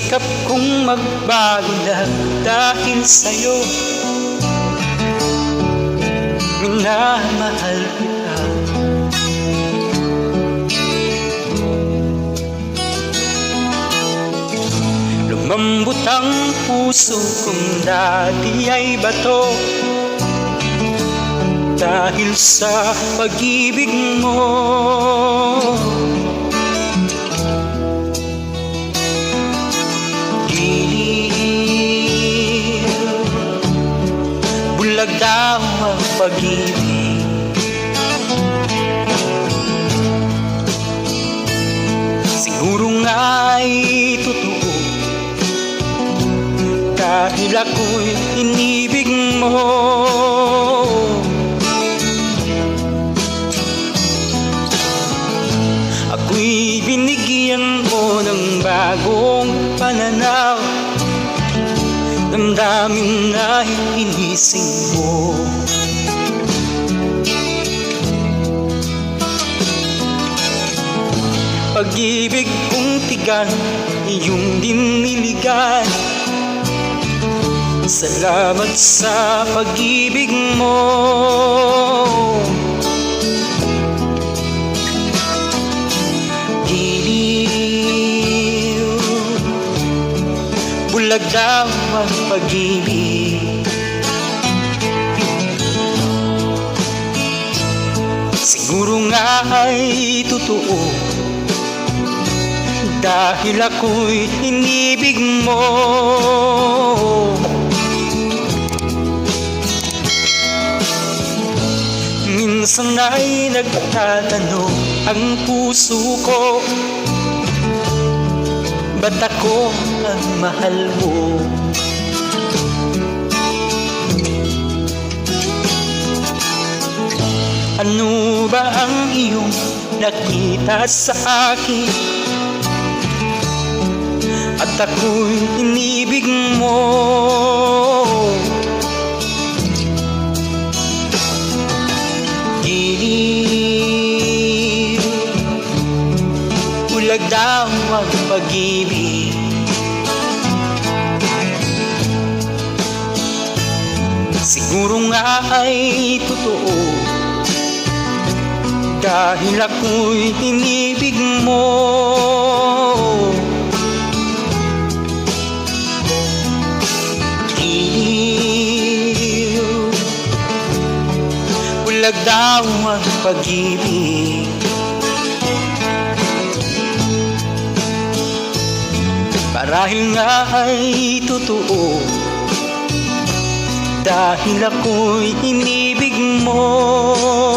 sikap kong magbago na dahil sa'yo. Minamahal kita. Lumambot ang puso kong dati ay bato dahil sa pag-ibig mo. Bulag daw ang pag-ibig, siguro nga'y totoo dahil ako'y inibig mo. Ako'y binigyan mo ng bagong pananaw, damdamin na inising mo. Pag-ibig kong tigan, iyong diniligan. Salamat sa pag-ibig mo. Giliw, bulag daw ang pag-ibig, siguro nga ay totoo dahil ako'y inibig mo. Minsan ay nagtatanong ang puso ko, ba't ako ang mahal mo? Ano ba ang iyong nakita sa akin at ako'y inibig mo? Giliw, bulag daw ang pag-ibig, siguro nga ay totoo dahil ako'y inibig mo. Giliw, bulag daw ang pag-ibig, marahil nga ay totoo dahil ako'y inibig mo.